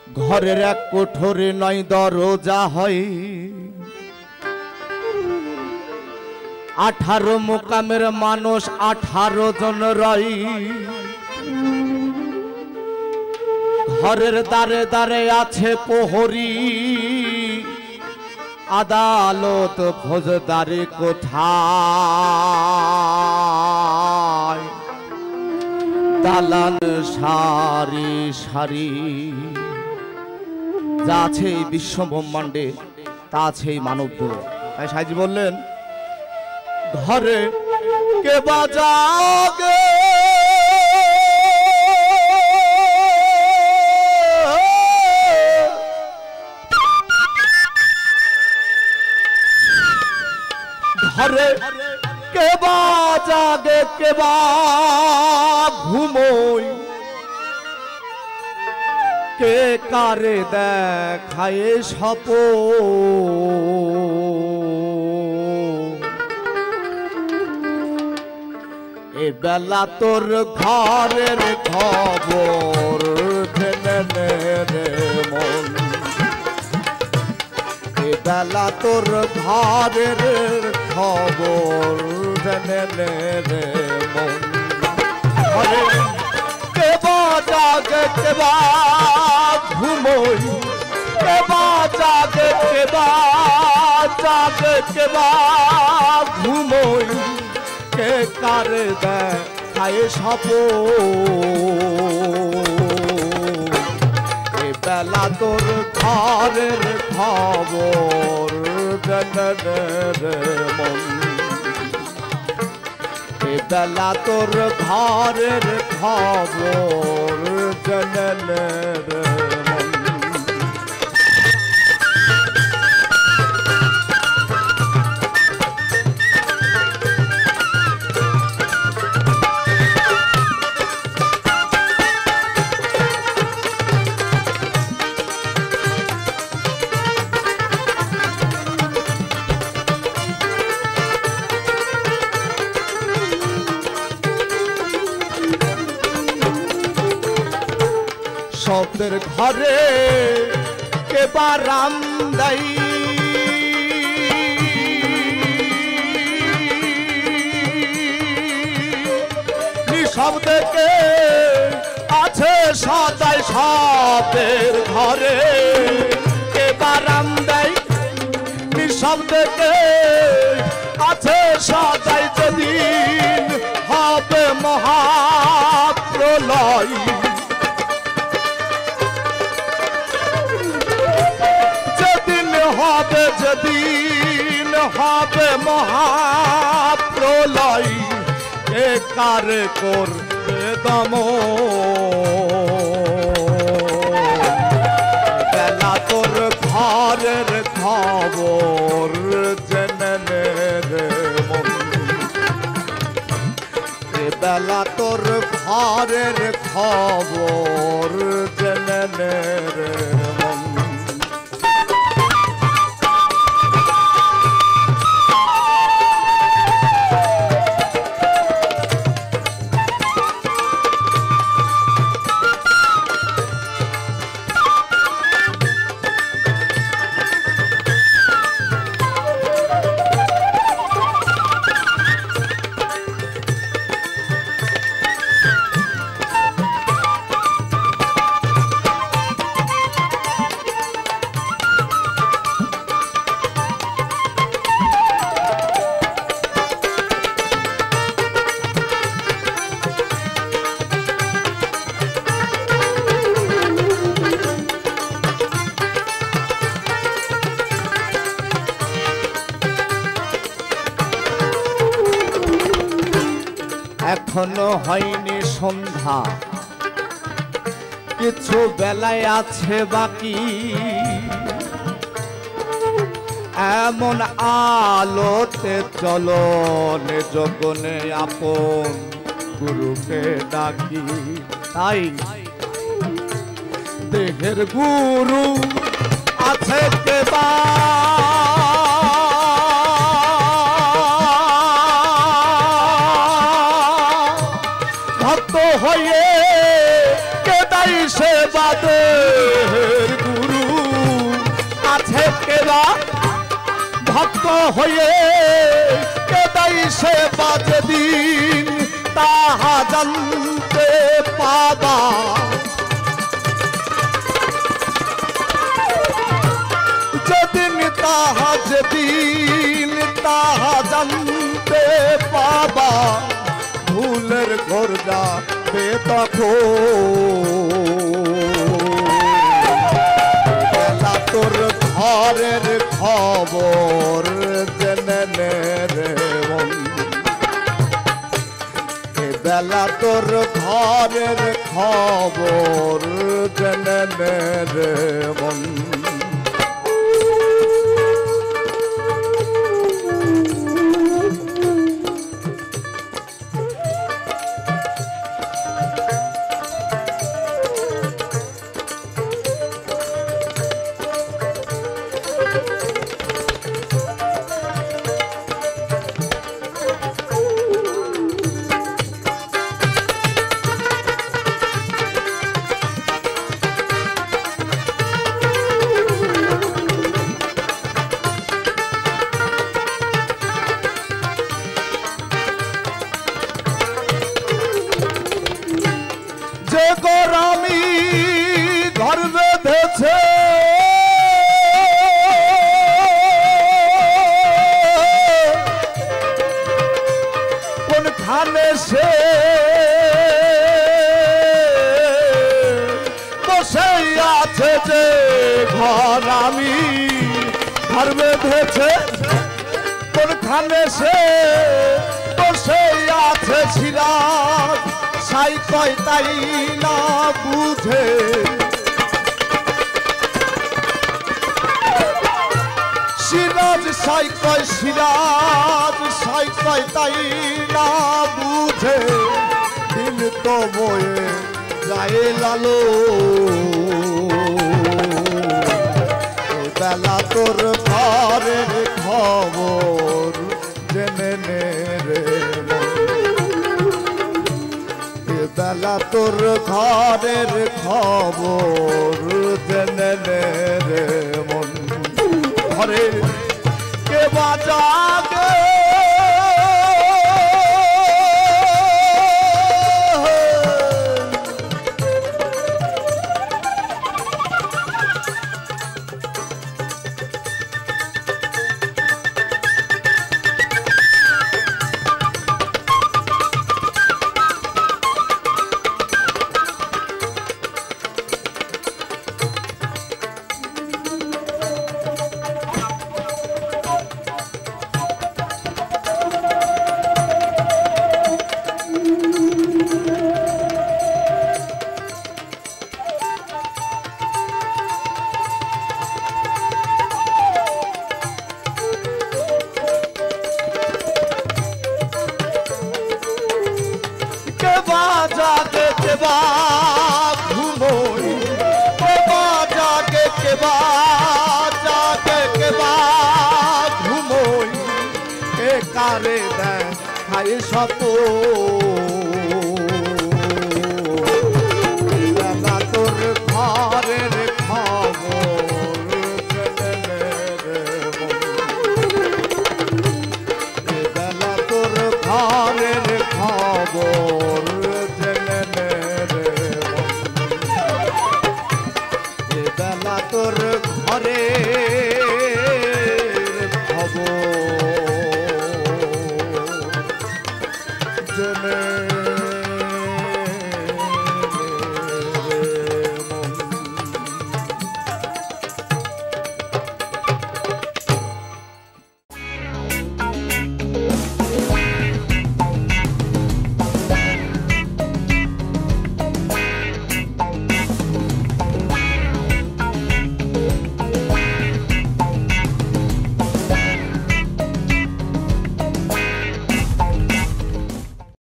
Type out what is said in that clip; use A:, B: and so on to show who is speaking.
A: ঘরের এক কোঠরে নয় দরজা হয়, 18 মোকামের মানুষ 18 জন রয়। ঘরের দ্বারে দ্বারে আছে প্রহরী, আদালত ফৌজদারি কোঠায়, দালান সারি সারি। যা আছে এই বিশ্ব ব্রহ্মাণ্ডে তা আছে এই মানব দেহ। তাই সাইজি বললেন ঘরে কে বাজাগে ঘরে কে বাজাগে কে বা ঘুমোই, কে কারে দেখায় স্বপ্ন। এ বেলা তোর ঘরের খবর জেনে নে রে মন, এ বেলা তোর ঘরের খবর জেনে নে রে মন। ঘরে কে বাজাগে কে বা ঘুমোই, কে বাজাগে কে বা জাগে কে বা ঘুমোই, কে কারে দেখায় স্বপ্ন। এ বেলা তোর ঘরের খবর জেনে নে রে মন, এ বেলা তোর ঘরের খবর জেনে নে রে মন। শব্দের ঘরে কে বারাম দেই, নিঃশব্দে কে আছে সদাই শব্দের ঘরে কে বারাম দেই, নিঃশব্দে কে আছে সদাই। যেদিন হবে মহাপ্রলয়, যেদিন হবে মহাপ্রলয়, কে কারে করবে দমন। বেলা তোর ঘরের খবর জেনে নে রে মন, এ বেলা তোর ঘরের খবর জেনে নে রে মন। এখনো হয়নি সন্ধ্যা, কিছু বেলায় আছে বাকি, এমন আলোতে চলো নিজ গুণে আপন গুরুকে ডাকি। তাই দেহের গুরু আছে কে বা ভক্ত হয়ে কে দাই সে বাদে ভক্তেরা ভক্ত হয়ে কেদাই সে বাজে দিন তাহা জানতে পাবা যেদিন তাহা যেদিন তাহা জানতে পাবা ভুলের ঘর যাবে তখন তোর ঘরের খবর জেনে নে রে মন বেলা তোর ঘরের খবর জেনে নে রে মন যে গরমি ঘর বেঁধেছে কোনখানে সে বসে আছে যে ঘর আমি ঘর বেঁধেছে কোনখানে সে বসে আছে সিরাজ সাই কয় তাই না বুঝে সিরাজ সাই কয় সিরাজ সাই কয় তাই না বুঝে দিন তো বয়ে যায় লালো বেলা তোর ঘরের খবর জেনে নে রে বেলা তোর ঘরের খবর জেনে নে রে মন ঘরে কে বাজাগে जागे के बाद घूमोई जागे के बाद घूमोई ए कारे दे खाई सतो बेला तोर घरेर खबर जने रे बेला तोर घरेर खबर তোর ঘরে খবর জেনে